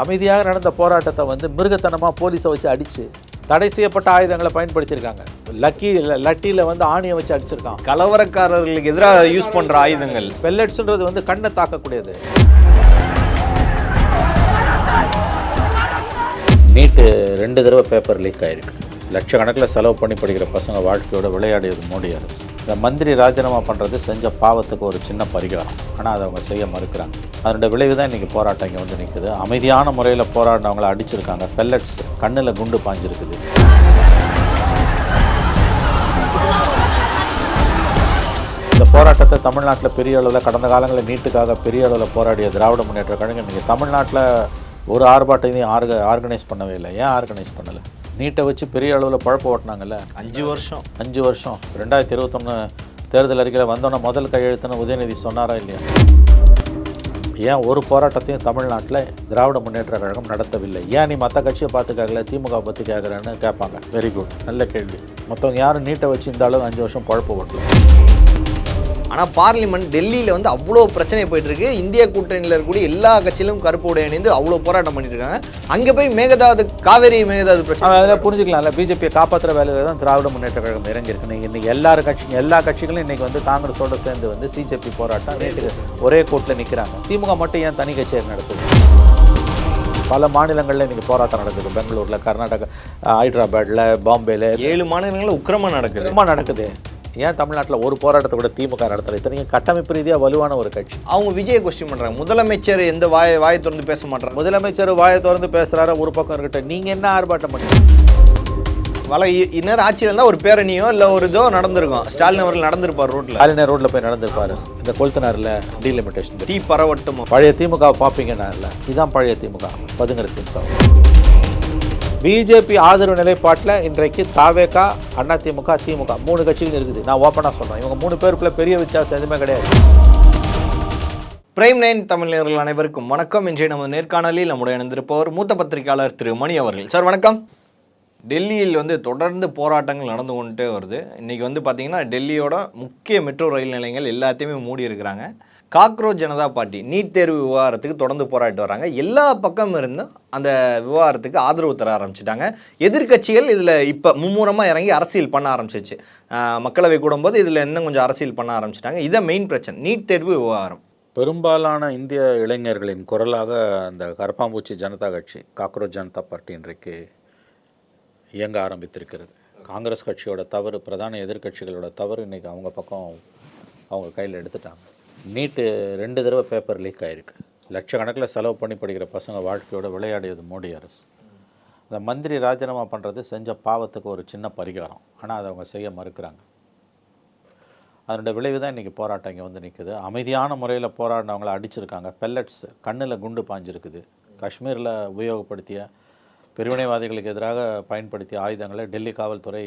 அமைதியாக நடந்த போராட்டத்தை வந்து மிருகத்தனமாக போலீஸை வச்சு அடித்து தடை செய்யப்பட்ட ஆயுதங்களை பயன்படுத்தியிருக்காங்க. லட்டியில் வந்து ஆணியை வச்சு அடிச்சிருக்கான். கலவரக்காரர்களுக்கு எதிராக யூஸ் பண்ணுற ஆயுதங்கள் பெல்லட்ஸுன்றது வந்து கண்ணை தாக்கக்கூடியது. நீட்டு 2 தடவை பேப்பர் லீக் ஆகிருக்கு. லட்சக்கணக்கில் செலவு பண்ணி படிக்கிற பசங்க வாழ்க்கையோட விளையாடியது மோடி அரசு. இந்த மந்திரி ராஜினாமா பண்ணுறது செஞ்ச பாவத்துக்கு ஒரு சின்ன பரிகாரம். ஆனால் அதை அவங்க செய்ய மறுக்கிறாங்க. அதோட விளைவு தான் இன்றைக்கி போராட்டம் இங்கே வந்து நிற்குது. அமைதியான முறையில் போராடினவங்களை அடிச்சிருக்காங்க. பெல்லட்ஸ் கண்ணில் குண்டு பாஞ்சிருக்குது. இந்த போராட்டத்தை தமிழ்நாட்டில் பெரிய அளவில் கடந்த காலங்களில் நீட்டுக்காக பெரிய அளவில் போராடிய திராவிட முன்னேற்ற கழகம் இன்றைக்கி தமிழ்நாட்டில் ஒரு ஆர்ப்பாட்டத்தையும் ஆர்கனைஸ் பண்ணவே இல்லை. ஏன் ஆர்கனைஸ் பண்ணலை? நீட்டை வச்சு பெரிய அளவில் பழப்ப ஓட்டினாங்கல்ல. 5 வருஷம் 2021 தேர்தல் அறிக்கையில் வந்தோன்னே முதல் கையெழுத்துன்னு உதயநிதி சொன்னாரா இல்லையா? ஏன் ஒரு போராட்டத்தையும் தமிழ்நாட்டில் திராவிட முன்னேற்ற கழகம் நடத்தவில்லை? ஏன் நீ மற்ற கட்சியை பார்த்து கேட்கல, திமுக பற்றி கேட்குறேன்னு கேட்பாங்க. வெரி குட், நல்ல கேள்வி. மற்றவங்க யாரும் நீட்டை வச்சு இந்த அளவு 5 வருஷம் பழப்ப ஓட்டல. ஆனால் பார்லிமெண்ட் டெல்லியில் வந்து அவ்வளோ பிரச்சனை போயிட்டுருக்கு. இந்திய கூட்டணியில் இருக்கக்கூடிய எல்லா கட்சியிலும் கருப்பு உடை அணிந்து அவ்வளோ போராட்டம் பண்ணிட்டு இருக்காங்க. அங்கே போய் மேகதாது, காவேரி மேகதாது பிரச்சனை அதெல்லாம் புரிஞ்சுக்கலாம்ல. பிஜேபியை காப்பாற்றுற வேலையில் தான் திராவிட முன்னேற்ற கழகம் இறங்கியிருக்கு. இன்றைக்கி எல்லா கட்சிகளும் இன்றைக்கி வந்து காங்கிரஸோடு சேர்ந்து வந்து சிஜேபி போராட்டம் ஒரே கோர்ட்டில் நிற்கிறாங்க. திமுக மட்டும் ஏன் தனி கட்சியாக நடக்குது? பல மாநிலங்களில் இன்றைக்கி போராட்டம் நடக்குது. பெங்களூரில், கர்நாடகா, ஹைதராபாத்தில், பாம்பேயில் 7 மாநிலங்களில் உக்கிரமாக நடக்குது. ஏன் தமிழ்நாட்டில் ஒரு போராட்டத்தை கூட திமுக நடத்தலை? இத்தனைக்கும் கட்டமைப்பு ரீதியாக வலுவான ஒரு கட்சி. அவங்க விஜயை கொஸ்டின் பண்ணுறாங்க. முதலமைச்சர் எந்த வாயை திறந்து பேச மாட்டாங்க. முதலமைச்சர் வாயை திறந்து பேசுகிறாரு ஒரு பக்கம் இருக்கட்டும். நீங்கள் என்ன ஆர்ப்பாட்டம் பண்ணுங்க? இன்னொரு ஆட்சியில் இருந்தால் ஒரு பேரணியோ இல்லை ஒரு இதோ நடந்திருக்கும். ஸ்டாலின் அவர்கள் நடந்திருப்பார் ரோட்டில். ஸ்டாலின் ரோட்டில் போய் நடந்திருப்பார். இந்த கொளுத்தினார்ல டீலிமிட்டேஷன், தீ பரவட்டும். பழைய திமுக பார்ப்பீங்கன்னா இல்லை, இதுதான் பழைய திமுக, பதுங்கிற திமுக. பிஜேபி ஆதரவு நிலைப்பாட்டில் இன்றைக்கு தாவேகா, அண்ணா திமுக, திமுக 3 கட்சிகள் இருக்குது. நான் ஓப்பனாக சொல்கிறேன், இவங்க 3 பேருக்குள்ள பெரிய வித்தியாசம் எதுவுமே கிடையாது. பிரைம் 9 தமிழர்கள் அனைவருக்கும் வணக்கம். இன்றைய நமது நேர்காணலில் நம்முடைய இணைந்திருப்பவர் மூத்த பத்திரிகையாளர் திரு மணி அவர்கள். சார் வணக்கம். டெல்லியில் வந்து தொடர்ந்து போராட்டங்கள் நடந்து கொண்டே வருது. இன்றைக்கி வந்து பார்த்திங்கன்னா டெல்லியோட முக்கிய மெட்ரோ ரயில் நிலையங்கள் எல்லாத்தையுமே மூடி இருக்கிறாங்க. காக்ரோச் ஜனதா பார்ட்டி நீட் தேர்வு விவகாரத்துக்கு தொடர்ந்து போராடிட்டு வராங்க. எல்லா பக்கமும் இருந்தும் அந்த விவகாரத்துக்கு ஆதரவு தர ஆரம்பிச்சிட்டாங்க. எதிர்கட்சிகள் இதில் இப்போ மும்முரமாக இறங்கி அரசியல் பண்ண ஆரம்பிச்சிச்சு. மக்களவை கூடும்போது இதில் இன்னும் கொஞ்சம் அரசியல் பண்ண ஆரம்பிச்சிட்டாங்க. இதான் மெயின் பிரச்சனை, நீட் தேர்வு விவகாரம். பெரும்பாலான இந்திய இளைஞர்களின் குரலாக அந்த கரப்பாம்பூச்சி ஜனதா கட்சி, காக்ரோச் ஜனதா பார்ட்டி இன்றைக்கு இயங்க ஆரம்பித்திருக்கிறது. காங்கிரஸ் கட்சியோட தவறு, பிரதான எதிர்கட்சிகளோட தவறு இன்றைக்கி அவங்க பக்கம் அவங்க கையில் எடுத்துட்டாங்க. நீட்டு 2 தடவை பேப்பர் லீக் ஆகிருக்கு. லட்சக்கணக்கில் செலவு பண்ணி படிக்கிற பசங்க வாழ்க்கையோட விளையாடியது மோடி அரசு. அந்த மந்திரி ராஜினாமா பண்ணுறது செஞ்ச பாவத்துக்கு ஒரு சின்ன பரிகாரம். ஆனால் அதை அவங்க செய்ய மறுக்கிறாங்க. அதோட விளைவு தான் இன்றைக்கி போராட்டம் இங்கே வந்து நிற்குது. அமைதியான முறையில் போராடினவங்களை அடிச்சிருக்காங்க. பெல்லட்ஸ் கண்ணில் குண்டு பாஞ்சிருக்குது. காஷ்மீரில் உபயோகப்படுத்திய பிரிவினைவாதிகளுக்கு எதிராக பயன்படுத்திய ஆயுதங்களை டெல்லி காவல்துறை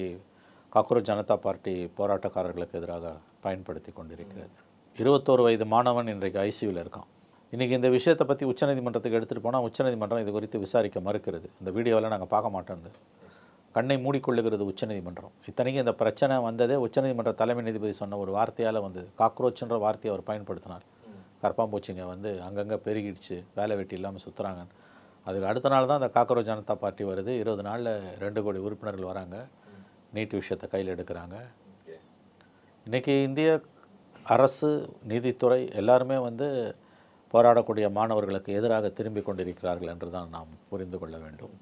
காக்ரோச் ஜனதா பார்ட்டி போராட்டக்காரர்களுக்கு எதிராக பயன்படுத்தி கொண்டிருக்கிறது. 21 வயது மாணவன் இன்றைக்கு ஐசியூவில் இருக்கான். இன்றைக்கி இந்த விஷயத்தை பற்றி உச்சநீதிமன்றத்துக்கு எடுத்துகிட்டு போனால் உச்சநீதிமன்றம் இது குறித்து விசாரிக்க மறுக்கிறது. இந்த வீடியோவில் நாங்கள் பார்க்க மாட்டோம். கண்ணை மூடிக்கொள்ளுகிறது உச்சநீதிமன்றம். இத்தனைக்கும் இந்த பிரச்சனை வந்ததே உச்சநீதிமன்ற தலைமை நீதிபதி சொன்ன ஒரு வார்த்தையால் வந்தது. காக்ரோச்ன்ற வார்த்தையை அவர் பயன்படுத்தினார். கரப்பாம்பூச்சிங்க வந்து அங்கங்கே பெருகிடுச்சு, வேலை வெட்டி இல்லாமல் சுற்றுறாங்க. அதுக்கு அடுத்த நாள் தான் அந்த காக்ரோச் ஜனதா பார்ட்டி வருது. 20 நாளில் 2 கோடி உறுப்பினர்கள் வராங்க. நீட் விஷயத்தை கையில் எடுக்கிறாங்க. இன்றைக்கி இந்திய அரசு, நீதித்துறை எல்லாருமே வந்து போராடக்கூடிய மாணவர்களுக்கு எதிராக திரும்பி கொண்டிருக்கிறார்கள் என்று தான் நாம் புரிந்து கொள்ள வேண்டும்.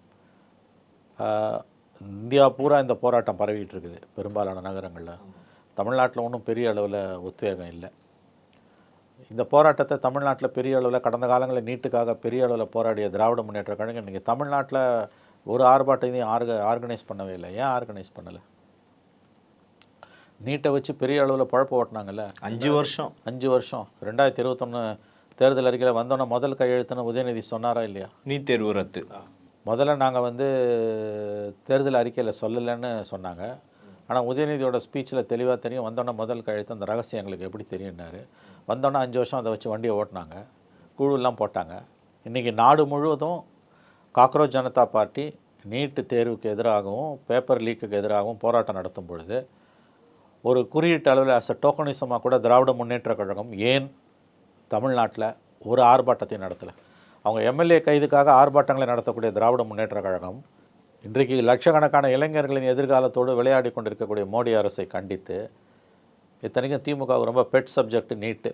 இந்தியா பூரா இந்த போராட்டம் பரவிட்டு இருக்குது. பெரும்பாலான நகரங்களில், தமிழ்நாட்டில் ஒன்றும் பெரிய அளவில் உத்வேகம் இல்லை. இந்த போராட்டத்தை தமிழ்நாட்டில் பெரிய அளவில் கடந்த காலங்களில் நீட்டுக்காக பெரிய அளவில் போராடிய திராவிட முன்னேற்ற கழகம் இன்றைக்கி தமிழ்நாட்டில் ஒரு ஆர்ப்பாட்டத்தையும் ஆர்கனைஸ் பண்ணவே இல்லை. ஏன் ஆர்கனைஸ் பண்ணலை? நீட்டை வச்சு பெரிய அளவில் பழப்ப ஓட்டினாங்கல்ல. 5 வருஷம் 2021 தேர்தல் அறிக்கையில் வந்தோன்னே முதல் கையெழுத்துன்னு உதயநிதி சொன்னாரா இல்லையா? நீட் தேர்வு ரத்து. முதல்ல நாங்கள் வந்து தேர்தல் அறிக்கையில் சொல்லலைன்னு சொன்னாங்க. ஆனால் உதயநிதியோட ஸ்பீச்சில் தெளிவாக தெரியும். வந்தோன்னே முதல் கையெழுத்து அந்த ரகசியம் எங்களுக்கு எப்படி தெரியும்னாரு. வந்தோன்னே 5 வருஷம் அதை வச்சு வண்டியை ஓட்டினாங்க, குழுலாம் போட்டாங்க. இன்றைக்கி நாடு முழுவதும் காக்ரோச் ஜனதா பார்ட்டி நீட்டு தேர்வுக்கு எதிராகவும் பேப்பர் லீக்குக்கு எதிராகவும் போராட்டம் நடத்தும் பொழுது ஒரு குறியீட்டு அளவில் அஸ் அ டோக்கனிசமாக கூட திராவிட முன்னேற்ற கழகம் ஏன் தமிழ்நாட்டில் ஒரு ஆர்ப்பாட்டத்தையும் நடத்தலை? அவங்க எம்எல்ஏ கைதுக்காக ஆர்ப்பாட்டங்களை நடத்தக்கூடிய திராவிட முன்னேற்ற கழகம் இன்றைக்கு லட்சக்கணக்கான இளைஞர்களின் எதிர்காலத்தோடு விளையாடி கொண்டிருக்கக்கூடிய மோடி அரசை கண்டித்து, இத்தனைக்கும் திமுக ரொம்ப பெட் சப்ஜெக்ட் நீட்டு.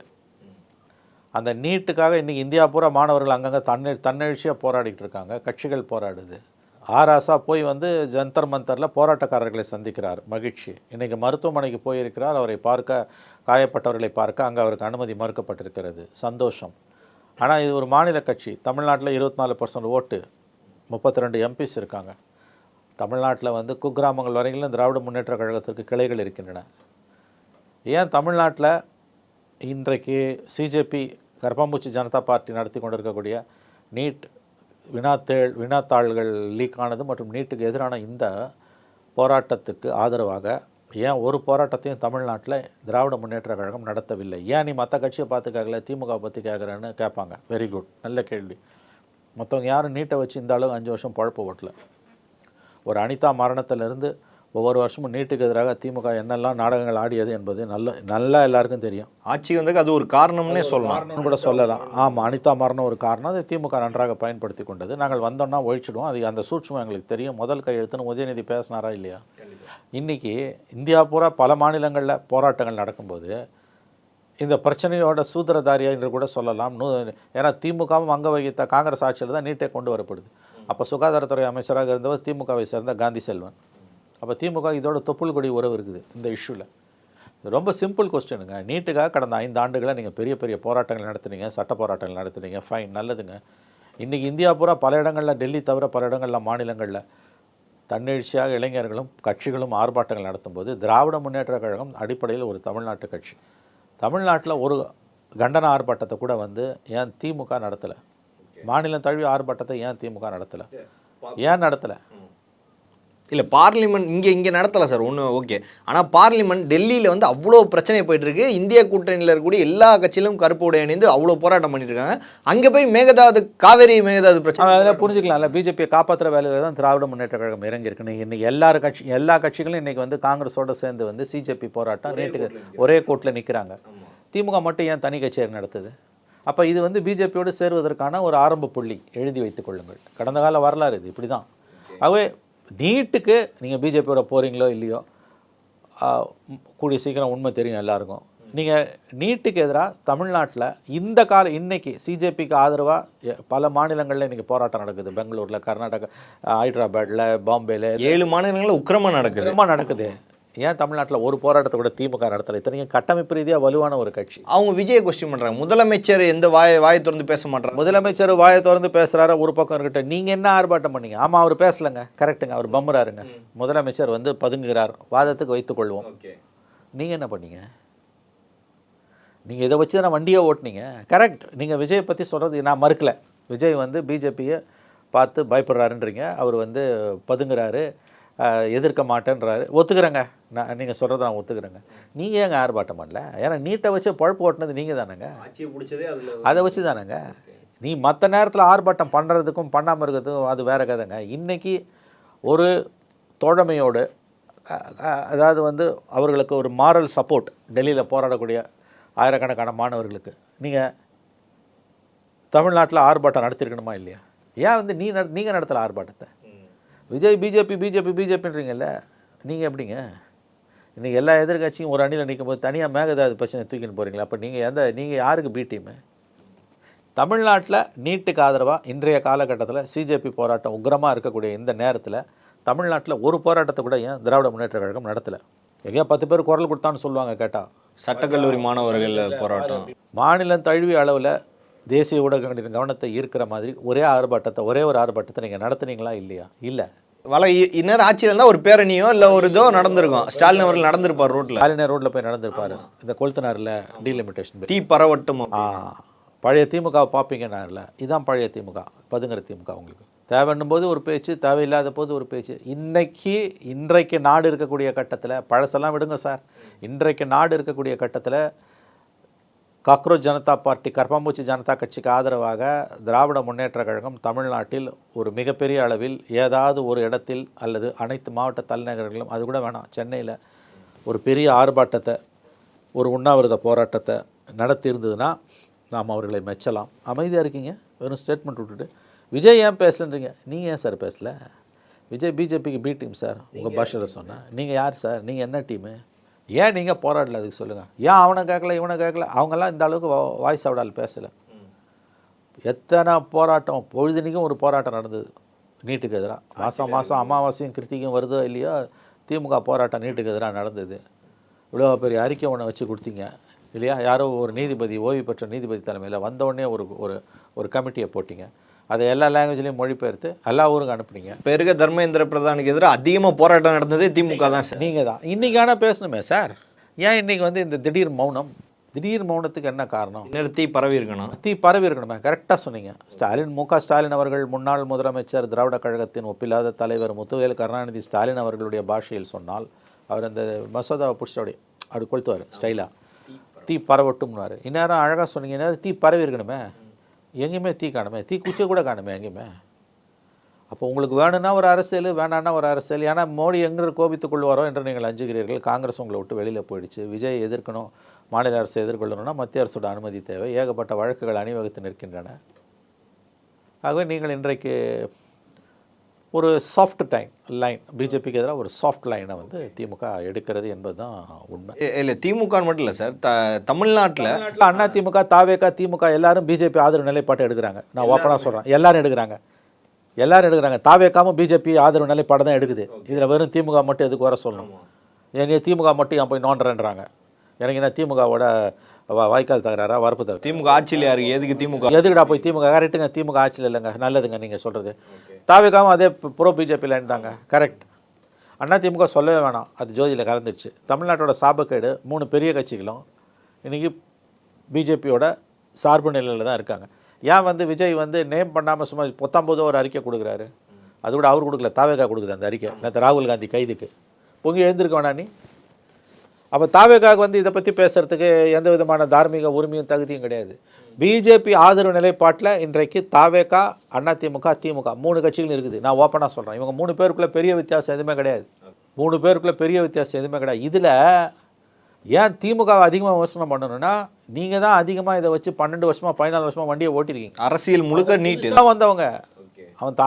அந்த நீட்டுக்காக இன்றைக்கி இந்தியா பூரா மாணவர்கள் அங்கங்கே தன்னெழுச்சியாக போராடிட்டு இருக்காங்க. கட்சிகள் போராடுது. ஆராசா போய் ஜந்தர் மந்தரில் போராட்டக்காரர்களை சந்திக்கிறார், மகிழ்ச்சி. இன்றைக்கி மருத்துவமனைக்கு போயிருக்கிறார், அவரை பார்க்க, காயப்பட்டவர்களை பார்க்க அங்கே அவருக்கு அனுமதி மறுக்கப்பட்டிருக்கிறது, சந்தோஷம். ஆனால் இது ஒரு மாநில கட்சி. தமிழ்நாட்டில் 24% ஓட்டு, 32 எம்பிஸ் இருக்காங்க. தமிழ்நாட்டில் குக்கிராமங்கள் வரையிலும் திராவிட முன்னேற்ற கழகத்திற்கு கிளைகள் இருக்கின்றன. ஏன் தமிழ்நாட்டில் இன்றைக்கு சிஜேபி கர்ப்பாம்பூச்சி ஜனதா பார்ட்டி நடத்தி கொண்டிருக்கக்கூடிய நீட் வினாத்தாள்கள் லீக் ஆனது மற்றும் நீட்டுக்கு எதிரான இந்த போராட்டத்துக்கு ஆதரவாக ஏன் ஒரு போராட்டத்தையும் தமிழ்நாட்டில் திராவிட முன்னேற்ற கழகம் நடத்தவில்லை? ஏன் நீ மற்ற கட்சியை பார்த்து கேட்கல, திமுக பற்றி கேட்குறேன்னு கேட்பாங்க. வெரி குட், நல்ல கேள்வி. மற்றவங்க யாரும் நீட்டை வச்சு இந்த அளவு 5 வருஷம் பழப்பு ஓட்டல. ஒரு அனிதா மரணத்திலிருந்து ஒவ்வொரு வருஷமும் நீட்டுக்கு எதிராக திமுக என்னெல்லாம் நாடகங்கள் ஆடியது என்பது நல்லா எல்லாருக்கும் தெரியும். ஆட்சி அது ஒரு காரணம்னே சொல்லலாம், கூட சொல்லலாம். ஆமாம், அனிதா மரணம் ஒரு காரணம். அதை திமுக நன்றாக பயன்படுத்தி கொண்டது. நாங்கள் வந்தோம்னா ஒழிச்சிடுவோம், அது அந்த சூட்சம் எங்களுக்கு தெரியும். முதல் கையெழுத்துன்னு உதயநிதி பேசினாரா இல்லையா? இன்றைக்கி இந்தியா பூரா பல மாநிலங்களில் போராட்டங்கள் நடக்கும்போது இந்த பிரச்சனையோட சூத்திரதாரியா என்று கூட சொல்லலாம். ஏன்னா திமுகவும் அங்க வகித்த காங்கிரஸ் ஆட்சியில் தான் நீட்டை கொண்டு வரப்படுது. அப்போ சுகாதாரத்துறை அமைச்சராக இருந்தவர் திமுகவை சேர்ந்த காந்தி செல்வன். அப்போ திமுக இதோட தொப்புள் கொடி உறவு இருக்குது இந்த இஷ்யூவில். ரொம்ப சிம்பிள் கொஸ்டினுங்க. நீட்டுக்காக கடந்த 5 ஆண்டுகளை நீங்கள் பெரிய பெரிய போராட்டங்கள் நடத்துனீங்க, சட்ட போராட்டங்கள் நடத்துனீங்க, ஃபைன், நல்லதுங்க. இன்றைக்கி இந்தியா பூரா பல இடங்களில், டெல்லி தவிர பல இடங்களில், மாநிலங்களில் தன்னெழுச்சியாக இளைஞர்களும் கட்சிகளும் ஆர்ப்பாட்டங்கள் நடத்தும்போது திராவிட முன்னேற்ற கழகம் அடிப்படையில் ஒரு தமிழ்நாட்டு கட்சி. தமிழ்நாட்டில் ஒரு கண்டன ஆர்ப்பாட்டத்தை கூட ஏன் திமுக நடத்தலை? மாநிலம் தழுவிய ஆர்ப்பாட்டத்தை ஏன் திமுக நடத்தலை? ஏன் நடத்தலை? இல்லை, பார்லிமெண்ட் இங்கே நடத்தலை சார், ஒன்று ஓகே. ஆனால் பார்லிமெண்ட் டெல்லியில் அவ்வளோ பிரச்சனை போயிட்டுருக்கு. இந்திய கூட்டணியில் இருக்கக்கூடிய எல்லா கட்சியிலும் கருப்பு உடை அணிந்து அவ்வளோ போராட்டம் பண்ணிட்டு இருக்காங்க. அங்கே போய் காவேரி மேகதாது பிரச்சனை அதெல்லாம் புரிஞ்சுக்கலாம்ல. பிஜேபியை காப்பாற்றுற வேலையில் தான் திராவிட முன்னேற்ற கழகம் இறங்கியிருக்கு. இன்னைக்கு எல்லா கட்சிகளும் இன்றைக்கி காங்கிரஸோடு சேர்ந்து சிஜேபி போராட்டம் நீட்டுக்கு ஒரே கோட்டில் நிற்கிறாங்க. திமுக மட்டும் ஏன் தனி கச்சேரி நடத்துது? அப்போ இது பிஜேபியோடு சேருவதற்கான ஒரு ஆரம்ப புள்ளி, எழுதி வைத்துக் கொள்ளுங்கள். கடந்த கால வரலாறு இது, இப்படி தான். ஆகவே நீட்டுக்கு நீங்கள் பிஜேபியோட போகிறீங்களோ இல்லையோ, கூடிய சீக்கிரம் உண்மை தெரியும் எல்லாருக்கும். நீங்கள் நீட்டுக்கு எதிராக தமிழ்நாட்டில் இன்னைக்கு சிஜேபிக்கு ஆதரவாக பல மாநிலங்களில் இன்றைக்கி போராட்டம் நடக்குது. பெங்களூரில், கர்நாடகா, ஹைதராபாத்தில், பாம்பேல 7 மாநிலங்களில் உக்கிரமாக நடக்குது. ஏன் தமிழ்நாட்டில் ஒரு போராட்டத்தை கூட திமுக நடத்தலை? இத்தனைக்கும் கட்டமைப்பு ரீதியாக வலுவான ஒரு கட்சி. அவங்க விஜயை கொஸ்டின் பண்ணுறாங்க. முதலமைச்சர் எந்த வாயை திறந்து பேச மாட்டாங்க. முதலமைச்சர் வாயை திறந்து பேசுகிறாரு ஒரு பக்கம் இருக்கட்டும். நீங்கள் என்ன ஆர்ப்பாட்டம் பண்ணீங்க? ஆமாம், அவர் பேசலைங்க, கரெக்டுங்க, அவர் பம்புறாருங்க. முதலமைச்சர் பதுங்குகிறார், வாதத்துக்கு வைத்துக் கொள்வோம். நீங்கள் என்ன பண்ணீங்க? நீங்கள் இதை வச்சு தானே வண்டியை ஓட்டினீங்க. கரெக்ட். நீங்கள் விஜயை பற்றி சொல்கிறது நான் மறுக்கலை. விஜய் பிஜேபியை பார்த்து பயப்படுறாருன்றீங்க, அவர் பதுங்குறாரு, எதிர்க்க மாட்டேன்றாரு, ஒத்துக்கிறேங்க. நீங்கள் சொல்கிறத நான் ஒத்துக்கிறேங்க. நீங்கள் ஏங்க ஆர்ப்பாட்டம் பண்ணல? ஏன்னா நீட்டை வச்சு பழப்பு ஓட்டினது நீங்கள் தானேங்க, அதை வச்சு தானேங்க. நீ மற்ற நேரத்தில் ஆர்ப்பாட்டம் பண்ணுறதுக்கும் பண்ணாமல் இருக்கிறதுக்கும் அது வேறு கதைங்க. இன்றைக்கி ஒரு தோழமையோடு, அதாவது அவர்களுக்கு ஒரு மாரல் சப்போர்ட், டெல்லியில் போராடக்கூடிய ஆயிரக்கணக்கான மாணவர்களுக்கு நீங்கள் தமிழ்நாட்டில் ஆர்ப்பாட்டம் நடத்திருக்கணுமா இல்லையா? ஏன் நீங்கள் நடத்தலை ஆர்ப்பாட்டத்தை? விஜய் பிஜேபின்றீங்கல்ல, நீங்கள் எப்படிங்க? இன்றைக்கி எல்லா எதிர்கட்சியும் ஒரு அணியில் நிற்கும் போது தனியாக மேகதாது பிரச்சனை தூக்கின்னு போகிறீங்களா? அப்போ நீங்கள் யாருக்கு பி டீமு? தமிழ்நாட்டில் நீட்டுக்கு ஆதரவாக இன்றைய காலகட்டத்தில் சிஜேபி போராட்டம் உக்கிரமாக இருக்கக்கூடிய இந்த நேரத்தில் தமிழ்நாட்டில் ஒரு போராட்டத்தை கூட ஏன் திராவிட முன்னேற்ற கழகம் நடத்தலை? எங்கேயா 10 பேர் குரல் கொடுத்தான்னு சொல்லுவாங்க கேட்டால். சட்டக்கல்லூரி மாணவர்கள் போராட்டம் மாநிலம் தழுவிய அளவில் தேசிய ஊடகங்களின் கவனத்தை ஈர்க்கிற மாதிரி ஒரே ஒரு ஆர்ப்பாட்டத்தை நீங்கள் நடத்துனீங்களா இல்லையா? இல்லை. இந்நேரம் ஆட்சியில் இருந்தால் ஒரு பேரணியோ இல்லை ஒரு இதோ நடந்திருக்கும். ஸ்டாலின் அவர்கள் நடந்திருப்பார், ரோட்டில் போய் நடந்திருப்பார். இந்த கொளுத்தினாரில் டீலிமிட்டேஷன் தீ பரவட்டும். பழைய திமுக பார்ப்பீங்கன்னாரில், இதுதான் பழைய திமுக, பதுங்குற திமுக. உங்களுக்கு தேவைன்னும் போது ஒரு பேச்சு, தேவையில்லாத போது ஒரு பேச்சு. இன்றைக்கு நாடு இருக்கக்கூடிய கட்டத்தில், பழசெல்லாம் விடுங்க சார், இன்றைக்கு நாடு இருக்கக்கூடிய கட்டத்தில் காக்ரோச் ஜனதா பார்ட்டி, கர்ப்பாம்பூச்சி ஜனதா கட்சிக்கு ஆதரவாக திராவிட முன்னேற்ற கழகம் தமிழ்நாட்டில் ஒரு மிகப்பெரிய அளவில் ஏதாவது ஒரு இடத்தில் அல்லது அனைத்து மாவட்ட தலைநகரங்களிலும், அது கூட வேணாம், சென்னையில் ஒரு பெரிய ஆர்ப்பாட்டத்தை, ஒரு உண்ணாவிரத போராட்டத்தை நடத்தியிருந்ததுன்னா நாம் அவர்களை மெச்சலாம். அமைதியாக இருக்கீங்க, வெறும் ஸ்டேட்மெண்ட் விட்டுட்டு விஜய் ஏன் பேசலன்றீங்க. நீங்கள் ஏன் சார் பேசலை? விஜய் பிஜேபிக்கு பி டீம் சார், உங்கள் பாஷையில் சொன்னால். நீங்கள் யார் சார்? நீங்கள் என்ன டீமு? ஏன் நீங்கள் போராடல? அதுக்கு சொல்லுங்கள். ஏன் அவனை கேட்கல இவனை கேட்கல? அவங்கெல்லாம் இந்த அளவுக்கு வாய்ஸ் அவடால் பேசலை. எத்தனை போராட்டம், பொழுதுனிக்கும் ஒரு போராட்டம் நடந்தது நீட்டுக்கு எதிராக. மாதம் மாதம் அமாவாசையும் கிருத்திகையும் வருதோ இல்லையோ திமுக போராட்டம் நீட்டுக்கு எதிராக நடந்தது. இவ்வளோ பெரிய அறிக்கை ஒன்று வச்சு கொடுத்தீங்க இல்லையா? யாரோ ஒரு நீதிபதி, ஓய்வு பெற்ற நீதிபதி தலைமையில் வந்தவுடனே ஒரு கமிட்டியை போட்டிங்க. அதை எல்லா லாங்குவேஜ்லேயும் மொழிபெயர்த்து எல்லா ஊருக்கும் அனுப்புனீங்க. இப்போ இருக்க தர்மேந்திர பிரதானுக்கு எதிராக அதிகமாக போராட்டம் நடந்ததே திமுக தான் சார். நீங்கள் தான் இன்றைக்கான பேசணுமே சார். ஏன் இன்றைக்கி வந்து இந்த திடீர் மௌனத்துக்கு என்ன காரணம்? தீ பரவி இருக்கணும். தீ பரவி இருக்கணுமே. கரெக்டாக சொன்னீங்க. மு.க. ஸ்டாலின் அவர்கள் முன்னாள் முதலமைச்சர், திராவிட கழகத்தின் ஒப்பில்லாத தலைவர் முத்துவேல் கருணாநிதி ஸ்டாலின் அவர்களுடைய பாஷையில் சொன்னால் அவர் அந்த மசோதாவை பிடிச்ச அப்படி கொளுத்துவார் ஸ்டைலாக. தீ பரவட்டும்னாரு. இந்நேரம் அழகாக சொன்னீங்க. இந்நேரம் தீ பரவி இருக்கணுமே. எங்கேயுமே தீ காணுமே. தீ குச்சி கூட காணுமே எங்கேயுமே. அப்போ உங்களுக்கு வேணும்னா ஒரு அரசியல், வேணான்னா ஒரு அரசியல். ஏன்னா மோடி எங்கே கோபித்துக் கொள்வாரோ என்று நீங்கள் அஞ்சுகிறீர்கள். காங்கிரஸ் உங்களை விட்டு வெளியில் போயிடுச்சு. விஜய் எதிர்க்கணும், மாநில அரசை எதிர்கொள்ளணும்னா மத்திய அரசோட அனுமதி தேவை. ஏகப்பட்ட வழக்குகள் அணிவகுத்து நிற்கின்றன. ஆகவே நீங்கள் இன்றைக்கு ஒரு சாஃப்ட் லைன், பிஜேபிக்கு எதிராக ஒரு சாஃப்ட் லைனை வந்து திமுக எடுக்கிறது என்பது தான் உண்மை. இல்லை திமுக மட்டும் இல்லை சார், தமிழ்நாட்டில் அண்ணா திமுக, தாவேகா, திமுக எல்லாரும் பிஜேபி ஆதரவு நிலைப்பாட்டை எடுக்கிறாங்க. நான் ஓப்பனாக சொல்கிறேன், எல்லாரும் எடுக்கிறாங்க. தாவேக்காவும் பிஜேபி ஆதரவு நிலைப்பாடு தான் எடுக்குது. இதில் வெறும் திமுக மட்டும் எதுக்கு வர சொல்லணும்? ஏன் திமுக மட்டும் என் போய் நோண்டுறேன்றாங்க. எனக்கு என்ன திமுகவோட வாய்க்கால் தகராறா, வரப்பு தகராறு? திமுக ஆட்சியில் யாரு? எதுக்கு திமுக? எதுக்குடா போய் திமுக? கரெக்டுங்க, திமுக ஆட்சியில் இல்லைங்க, நல்லதுங்க நீங்கள் சொல்கிறது. தாவேக்காவும் அதே ப்ரோ பிஜேபி லைன் தாங்க, கரெக்ட். அண்ணா திமுக சொல்லவே வேணாம், அது ஜோதியில் கலந்துடுச்சு. தமிழ்நாட்டோட சாபக்கேடு 3 பெரிய கட்சிகளும் இன்றைக்கி பிஜேபியோட சார்பு நிலையில் தான் இருக்காங்க. ஏன் வந்து விஜய் வந்து நேம் பண்ணாமல் சும்மா 19 ஒரு அறிக்கை கொடுக்குறாரு? அது கூட அவர் கொடுக்கல, தாவேக்கா கொடுக்குது அந்த அறிக்கை. நேற்று ராகுல் காந்தி கைதுக்கு பொங்கி எழுந்திருக்க வேணா நீ? அப்போ தாவேக்காவுக்கு வந்து இதை பற்றி பேசுகிறதுக்கு எந்த விதமான தார்மீக உரிமையும் தகுதியும் கிடையாது. பிஜேபி ஆதரவு நிலைப்பாட்டில் இன்றைக்கு தாவேக்கா, அண்ணா திமுக, திமுக 3 கட்சிகள் இருக்குது. நான் ஓப்பனாக சொல்கிறேன், இவங்க 3 பேருக்குள்ளே பெரிய வித்தியாசம் எதுவுமே கிடையாது. 3 பேருக்குள்ளே பெரிய வித்தியாசம் எதுவுமே கிடையாது. இதில் ஏன் திமுகவை அதிகமாக விமர்சனம் பண்ணணும்னா, நீங்கள் தான் அதிகமாக இதை வச்சு 12 வருஷமாக 14 வருஷமாக வண்டியை ஓட்டிருக்கீங்க. அரசியல் முழுக்க நீட்டு தான் வந்தவங்க. அவன்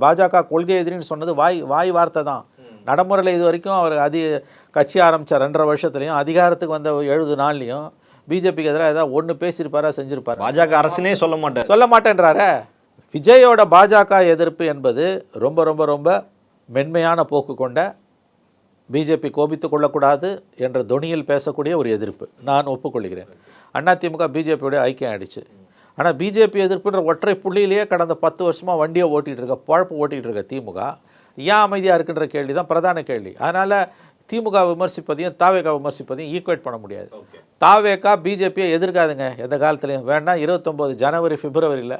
பாஜக கொள்கை எதிரின்னு சொன்னது வாய் வார்த்தை தான். நடைமுறையில் இது வரைக்கும் அவர் கட்சி ஆரம்பித்த 2.5 வருஷத்துலையும் அதிகாரத்துக்கு வந்த 70 நாள்லையும் பிஜேபிக்கு எதிராக ஏதாவது ஒன்று பேசியிருப்பாரா, செஞ்சுருப்பார்? பாஜக அரசுனே சொல்ல மாட்டேன்றாரு. விஜயோட பாஜக எதிர்ப்பு என்பது ரொம்ப ரொம்ப ரொம்ப மென்மையான போக்கு கொண்ட, பிஜேபி கோபித்து கொள்ளக்கூடாது என்ற தொனியில் பேசக்கூடிய ஒரு எதிர்ப்பு. நான் ஒப்புக்கொள்கிறேன். அதிமுக பிஜேபியோட ஐக்கியம் ஆயிடுச்சு. ஆனால் பிஜேபி எதிர்ப்புன்ற ஒற்றை புள்ளியிலேயே கடந்த 10 வருஷமாக வண்டியை பழப்பு ஓட்டிகிட்டு இருக்க திமுக ஏன் அமைதியாக இருக்குன்ற கேள்வி தான் பிரதான கேள்வி. அதனால் திமுக விமர்சிப்பதையும் தாவேக்கா விமர்சிப்பதையும் ஈக்குவேட் பண்ண முடியாது. தாவேக்கா பிஜேபியை எதிர்க்காதுங்க எந்த காலத்துலையும். வேணா 29 ஜனவரி பிப்ரவரியில்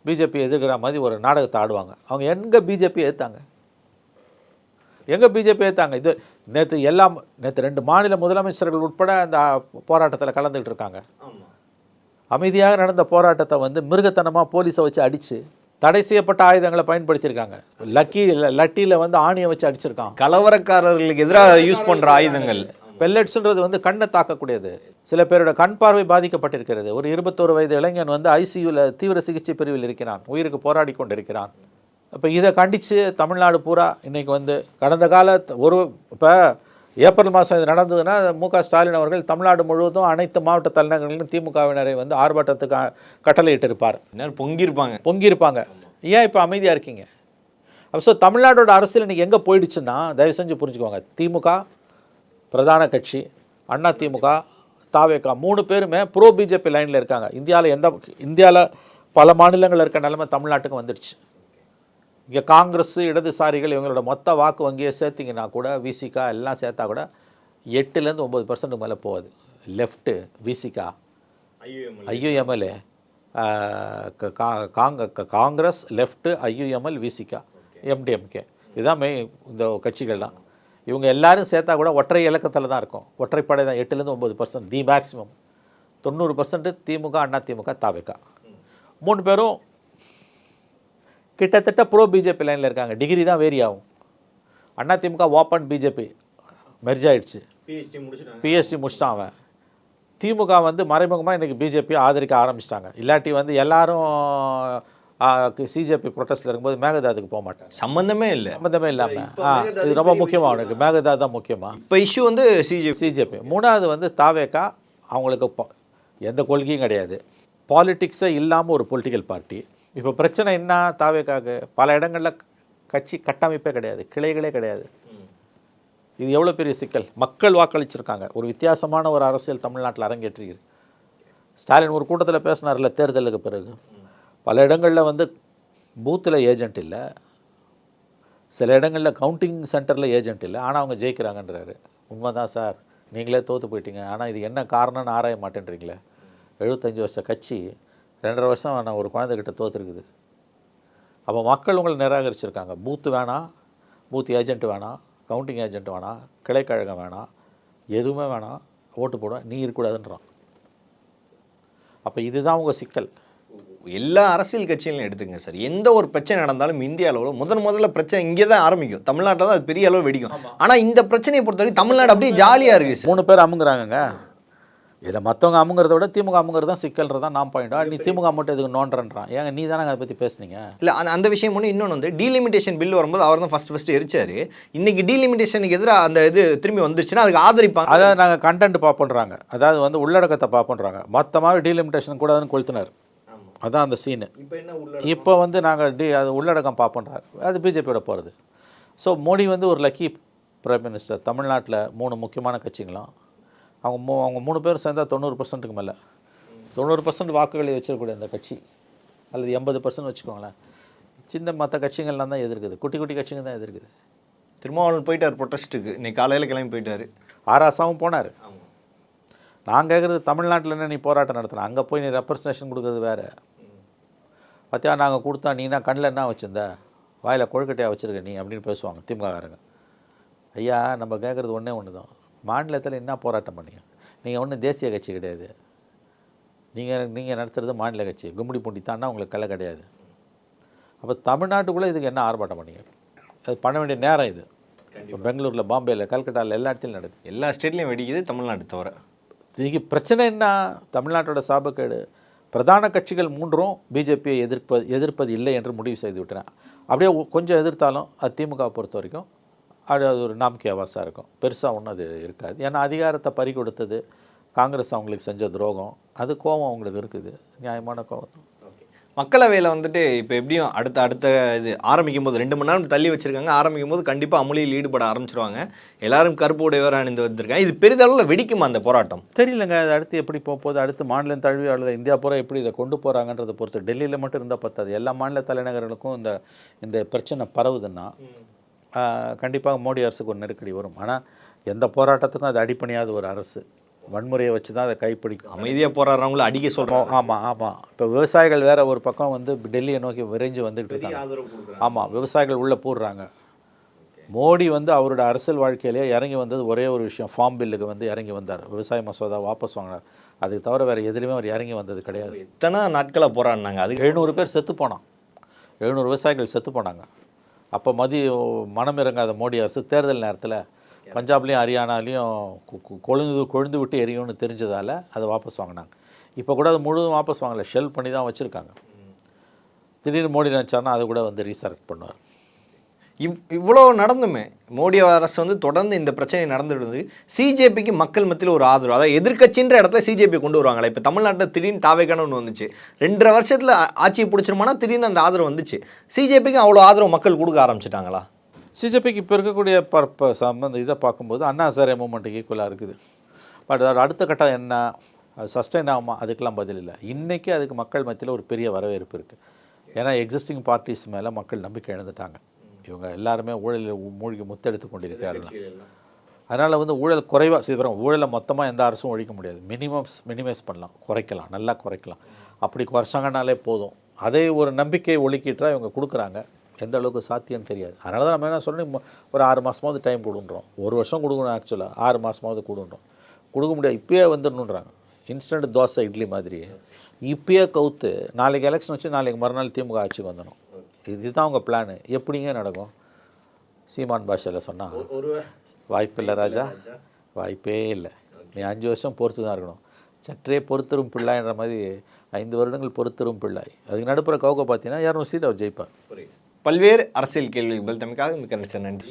பிஜேபி எதிர்க்கிற மாதிரி ஒரு நாடகத்தை ஆடுவாங்க. அவங்க எங்கே பிஜேபி ஏற்றாங்க? இது நேற்று 2 மாநில முதலமைச்சர்கள் உட்பட அந்த போராட்டத்தில் கலந்துக்கிட்டு இருக்காங்க. அமைதியாக நடந்த போராட்டத்தை வந்து மிருகத்தனமாக போலீஸை வச்சு அடித்து தடை செய்யப்பட்ட ஆயுதங்களை பயன்படுத்தியிருக்காங்க. லட்டியில் வந்து ஆணியை வச்சு அடிச்சிருக்காங்க. கலவரக்காரர்களுக்கு எதிராக யூஸ் பண்ணுற ஆயுதங்கள். பெல்லட்ஸ்ன்றது வந்து கண்ணை தாக்கக்கூடியது. சில பேரோட கண் பார்வை பாதிக்கப்பட்டிருக்கிறது. ஒரு 21 வயது இளைஞன் வந்து ஐசியூவில் தீவிர சிகிச்சை பிரிவில் இருக்கிறான், உயிருக்கு போராடி கொண்டிருக்கிறான். இப்போ இதை கண்டித்து தமிழ்நாடு பூரா இன்றைக்கி வந்து கடந்த இப்போ ஏப்ரல் மாதம் இது நடந்ததுன்னா மு.க. ஸ்டாலின் அவர்கள் தமிழ்நாடு முழுவதும் அனைத்து மாவட்ட தலைநகர்களிலும் திமுகவினரை வந்து ஆர்ப்பாட்டத்துக்கு கட்டளையிட்டு இருப்பார். பொங்கியிருப்பாங்க. ஏன் இப்போ அமைதியாக இருக்கீங்க? ஸோ தமிழ்நாடோட அரசியல் இன்றைக்கி எங்கே போயிடுச்சுன்னா, தயவு செஞ்சு புரிஞ்சுக்கோங்க. திமுக பிரதான கட்சி, அண்ணா திமுக, தாவேக்கா 3 பேருமே ப்ரோ பிஜேபி லைனில் இருக்காங்க. இந்தியாவில் பல மாநிலங்களில் இருக்க நிலைமை தமிழ்நாட்டுக்கு வந்துடுச்சு. இங்கே காங்கிரஸ், இடதுசாரிகள் இவங்களோட மொத்த வாக்கு வங்கியை சேர்த்திங்கன்னா கூட, விசிகா எல்லாம் சேர்த்தா கூட 8% 9% மேலே போகுது. Left Visika, ஐயுஎம்எல்ஏ, Congress, left, IUML, Visika, MDMK, இதுதான் இந்த கட்சிகள்லாம். இவங்க எல்லாரும் சேர்த்தா கூட ஒற்றை இலக்கத்தில் தான் இருக்கும். ஒற்றைப்படை தான். 8% 9%, தி மேக்ஸிமம். 90% திமுக, அண்ணா திமுக, தாவேக்கா 3 பேரும் கிட்டத்தட்ட ப்ரோ பிஜேபி லைனில் இருக்காங்க. டிகிரி தான் வேரி ஆகும். அதிமுக ஓப்பன் பிஜேபி மெர்ஜ் ஆகிடுச்சு. பிஹெச்டி முடிச்சிட்டான் அவன். திமுக வந்து மறைமுகமாக இன்றைக்கி பிஜேபி ஆதரிக்க ஆரம்பிச்சிட்டாங்க. இல்லாட்டி வந்து எல்லாரும் சிஜேபி ப்ரொட்டஸ்ட்டில் இருக்கும்போது மேகதாதுக்கு போக மாட்டாங்க. சம்மந்தமே இல்லை. சம்மந்தமே இல்லாமல் இது ரொம்ப முக்கியமாக அவனுக்கு மேகதாது தான் முக்கியமாக. இப்போ இஷ்யூ வந்து சிஜேபி. மூணாவது வந்து தாவேகா, அவங்களுக்கு எந்த கொள்கையும் கிடையாது, பாலிட்டிக்ஸே இல்லாமல் ஒரு பொலிட்டிக்கல் பார்ட்டி. இப்போ பிரச்சனை என்ன, தாவேகாவுக்கு பல இடங்களில் கட்சி கட்டமைப்பே கிடையாது, கிளைகளே கிடையாது. இது எவ்வளோ பெரிய சிக்கல். மக்கள் வாக்களிச்சிருக்காங்க. ஒரு வித்தியாசமான ஒரு அரசியல் தமிழ்நாட்டில் அரங்கேற்றிருக்கு. ஸ்டாலின் ஒரு கூட்டத்தில் பேசினார்ல தேர்தலுக்கு பிறகு, பல இடங்களில் வந்து பூத்தில் ஏஜென்ட் இல்லை, சில இடங்களில் கவுண்டிங் சென்டரில் ஏஜென்ட் இல்லை, ஆனால் அவங்க ஜெயிக்கிறாங்கன்றாரு. உண்மைதான் சார், நீங்களே தோற்று போயிட்டீங்க. ஆனால் இது என்ன காரணம்னு ஆராய மாட்டேன்றீங்களே. 75 வருஷ கட்சி 2.5 வருஷம் நான் ஒரு குழந்தைகிட்ட தோற்றுருக்குது. அப்போ மக்கள் உங்களை நிராகரிச்சிருக்காங்க. பூத்து வேணாம், பூத் ஏஜென்ட் வேணாம், கவுண்டிங் ஏஜென்ட் வேணாம், கிளைக்கழகம் வேணாம், எதுவுமே வேணாம், ஓட்டு போட நீ இருக்கக்கூடாதுன்றான். அப்போ இதுதான் உங்கள் சிக்கல். எல்லா அரசியல் கட்சிகளையும் எடுத்துங்க சார், எந்த ஒரு பிரச்சனை நடந்தாலும் இந்திய அளவில் முதல்ல பிரச்சனை இங்கே தான் ஆரம்பிக்கும். தமிழ்நாட்டில் தான் அது பெரிய அளவு வெடிக்கும். ஆனால் இந்த பிரச்சனையை பொறுத்தவரைக்கும் தமிழ்நாடு அப்படியே ஜாலியாக இருக்குது சார். 3 பேர் அமுங்குறாங்கங்க. இதில் மற்றவங்க அமுங்கிறத விட திமுக அமுங்கிறது தான் சிக்கல்ன்றதான் நான் பாயிண்டா. நீ திமுக மட்டும் எதுக்கு நோன்றன்றான். ஏங்க நீ தானே அதை பற்றி பேசுனீங்க. இல்லை அந்த விஷயம் ஒன்று. இன்னொன்று வந்து டீலிமிட்டேஷன் பில் வரும்போது அவர் தான் ஃபஸ்ட்டு எரிச்சார். இன்னைக்கு டீலிமிட்டேஷனுக்கு எதிராக அந்த இது திரும்பி வந்துருச்சுன்னா அதுக்கு ஆதரிப்பாங்க. அதாவது நாங்கள் கண்டென்ட் பார்ப்போன்றாங்க, அதாவது வந்து உள்ளடக்கத்தை பார்ப்போன்றாங்க. மொத்தமாக டீலிமிட்டேஷன் கூடாதுன்னு கொளுத்துனார். அதுதான் அந்த சீனு. இப்போ வந்து நாங்கள் அது உள்ளடக்கம் பார்ப்போன்றார். அது பிஜேபியோட போகிறது. ஸோ மோடி வந்து ஒரு லக்கி பிரைம் மினிஸ்டர். தமிழ்நாட்டில் 3 முக்கியமான கட்சிகளும் அவங்க 3 பேர் சேர்ந்தால் 90%க்கு மேலே 90% வாக்குகளை வச்சிருக்கக்கூடிய அந்த கட்சி, அல்லது 80% வச்சுக்கோங்களேன். சின்ன மற்ற கட்சிகள்லாம் தான் எதிர்க்குது, குட்டி குட்டி கட்சிங்க தான் எதிர்க்குது. திருமாவளவன் போயிட்டார் ப்ரொட்டஸ்ட்டுக்கு, இன்னைக்கு காலையில் கிளம்பி போயிட்டார். ஆராசாவும் போனார். நான் கேட்குறது தமிழ்நாட்டில் என்ன நீ போராட்டம் நடத்தின, அங்கே போய் நீ ரெப்ரசன்டேஷன் கொடுக்குறது வேறு. பார்த்தியா, நாங்கள் கொடுத்தா நீனா கண்ணில் என்ன வச்சுருந்த, வாயில் கொழுக்கட்டையாக வச்சுருக்க நீ அப்படின்னு பேசுவாங்க திமுககாரங்க. ஐயா, நம்ம கேட்குறது ஒன்று தான், மாநிலத்தில் என்ன போராட்டம் பண்ணீங்க? நீங்கள் ஒன்றும் தேசிய கட்சி கிடையாது, நீங்கள் நடத்துகிறது மாநில கட்சி. கும்மிடி பூண்டி தான்னா உங்களுக்கு கலை கிடையாது. அப்போ தமிழ்நாட்டுக்குள்ளே இதுக்கு என்ன ஆர்ப்பாட்டம் பண்ணீங்க? அது பண்ண வேண்டிய நேரம் இது. இப்போ பெங்களூரில், பாம்பேயில், கல்கட்டாவில் எல்லா இடத்துலையும் நடக்குது. எல்லா ஸ்டேட்லேயும் வெடிக்குது, தமிழ்நாட்டு தவிர. இதுக்கு பிரச்சனை என்ன? தமிழ்நாட்டோட சாபக்கேடு. பிரதான கட்சிகள் 3ம் பிஜேபியை எதிர்ப்பது இல்லை என்று முடிவு செய்து விட்டேன். அப்படியே கொஞ்சம் எதிர்த்தாலும் அது திமுக பொறுத்த வரைக்கும் அது ஒரு நாம்கே ஆவாஸாக இருக்கும். பெருசாக ஒன்றும் அது இருக்காது. ஏன்னா அதிகாரத்தை பறி கொடுத்தது காங்கிரஸ், அவங்களுக்கு செஞ்ச துரோகம், அது கோபம் அவங்களுக்கு இருக்குது, நியாயமான கோபம். மக்களவையில் வந்துட்டு இப்போ எப்படியும் அடுத்த இது ஆரம்பிக்கும் போது 2 மணி நேரம் தள்ளி வச்சுருக்காங்க. ஆரம்பிக்கும் போது கண்டிப்பாக அமளியில் ஈடுபட ஆரம்பிச்சிருவாங்க. எல்லாரும் கருப்பு உடையவர் அணிந்து வந்திருக்காங்க. இது பெரிதளவில் வெடிக்குமா அந்த போராட்டம்? தெரியலங்க. அது அடுத்து எப்படி போகுது, அடுத்து மாநிலம் தழுவி அல்லது இந்தியா பூரா எப்படி இதை கொண்டு போகிறாங்கன்றதை பொறுத்து. டெல்லியில் மட்டும் இருந்தால் பத்தாது, எல்லா மாநில தலைநகர்களுக்கும் இந்த பிரச்சனை பரவுதுன்னா கண்டிப்பாக மோடி அரசுக்கு ஒரு நெருக்கடி வரும். ஆனால் எந்த போராட்டத்துக்கும் அது அடிப்பணியாத ஒரு அரசு வன்முறையை வச்சு தான் அதை கைப்பிடிக்கும். அமைதியாக போராடுறவங்கள அடிக்க சொல்கிறோம். ஆமாம். இப்போ விவசாயிகள் வேறு ஒரு பக்கம் வந்து டெல்லியை நோக்கி விரைஞ்சு வந்துக்கிட்டு இருக்காங்க. ஆமாம், விவசாயிகள் உள்ளே போடுறாங்க. மோடி வந்து அவரோட அரசியல் வாழ்க்கையிலேயே இறங்கி வந்தது ஒரே ஒரு விஷயம், ஃபார்ம் பில்லுக்கு வந்து இறங்கி வந்தார். விவசாய மசோதா வாபஸ் வாங்கினார். அதுக்கு தவிர வேறு எதுலேயுமே அவர் இறங்கி வந்தது கிடையாது. எத்தனை நாட்களாக போராடினாங்க. அது 700 பேர் செத்து போனான். 700 விவசாயிகள் செத்து போனாங்க. அப்போ மனம் இறங்காத மோடி அரசு தேர்தல் நேரத்தில் பஞ்சாப்லேயும் ஹரியானாலையும் கொழுந்து விட்டு எரியும்னு தெரிஞ்சதால் அதை வாபஸ் வாங்கினாங்க. இப்போ கூட அது முழுவதும் வாபஸ் வாங்கலை, ஷெல் பண்ணி தான் வச்சுருக்காங்க. திடீர்னு மோடி நினச்சார்னா அதை கூட வந்து ரீசெலக்ட் பண்ணுவார். இவ்வளோ நடந்துமே மோடி அரசு வந்து தொடர்ந்து இந்த பிரச்சனை நடந்துடுது. சிஜேபிக்கு மக்கள் மத்தியில் ஒரு ஆதரவு, அதாவது எதிர்க்கட்சின்ற இடத்துல சிஜேபி கொண்டு வருவாங்களா? இப்போ தமிழ்நாட்டில் திடீர்னு தாவேக்கான ஒன்று வந்துச்சு. 2.5 வருஷத்தில் ஆட்சியை பிடிச்சிருமானா திடீர்னு அந்த ஆதரவு வந்துச்சு. சிஜேபிக்கு அவ்வளோ ஆதரவு மக்கள் கொடுக்க ஆரம்பிச்சிட்டாங்களா? சிஜேபிக்கு இப்போ இருக்கக்கூடிய சம்பந்த இதை பார்க்கும்போது அண்ணா ஹசாரே மூமெண்ட்டுக்கு ஈக்குவலாக இருக்குது. பட் அதோட அடுத்த கட்டம் என்ன, அது சஸ்டைன் ஆகுமா, அதுக்கெல்லாம் பதில் இல்லை. இன்றைக்கி அதுக்கு மக்கள் மத்தியில் ஒரு பெரிய வரவேற்பு இருக்குது. ஏன்னா எக்ஸிஸ்டிங் பார்ட்டிஸ் மேலே மக்கள் நம்பிக்கை இழந்துட்டாங்க. இவங்க எல்லாருமே ஊழலில் மூழ்கி முத்தெடுத்து கொண்டிருக்கிறார்கள். அதனால் வந்து ஊழல் குறைவாக செய்வாங்க. ஊழலை மொத்தமாக எந்த அரசும் ஒழிக்க முடியாது. மினிமைஸ் பண்ணலாம், குறைக்கலாம், நல்லா குறைக்கலாம். அப்படி குறைச்சாங்கனாலே போதும். அதே ஒரு நம்பிக்கை ஒழுக்கிட்டா இவங்க கொடுக்குறாங்க. எந்த அளவுக்கு சாத்தியம்னு தெரியாது. அதனால தான் நம்ம என்ன சொல்லணும், ஒரு 6 மாதமாவது டைம் கொடுன்றோம். 1 வருஷம் கொடுக்கணும், ஆக்சுவலாக 6 மாதமாவது கொடுன்றோம். கொடுக்க முடியாது, இப்போயே வந்துடணுன்றாங்க. இன்ஸ்டன்ட் தோசை இட்லி மாதிரி இப்போயே கவுத்து நாளைக்கு எலெக்ஷன் வச்சு நாளைக்கு மறுநாள் திமுக ஆட்சிக்கு வந்துடும். இதுதான் அவங்க பிளானு. எப்படிங்க நடக்கும்? சீமான் பாஷையில் சொன்னால் வாய்ப்பில்லை ராஜா, வாய்ப்பே இல்லை. நீ 5 வருஷம் பொறுத்து தான் இருக்கணும். சற்றே பொறுத்தரும் பிள்ளாய்ன்ற மாதிரி 5 வருடங்கள் பொறுத்தரும் பிள்ளாய். அதுக்கு நடுப்புற கவுக்க பார்த்தீங்கன்னா 200 சீட் அவர் ஜெயிப்பார். பல்வேறு அரசியல் கேள்விகள் தமிழுக்காக மிக்க நன்றி.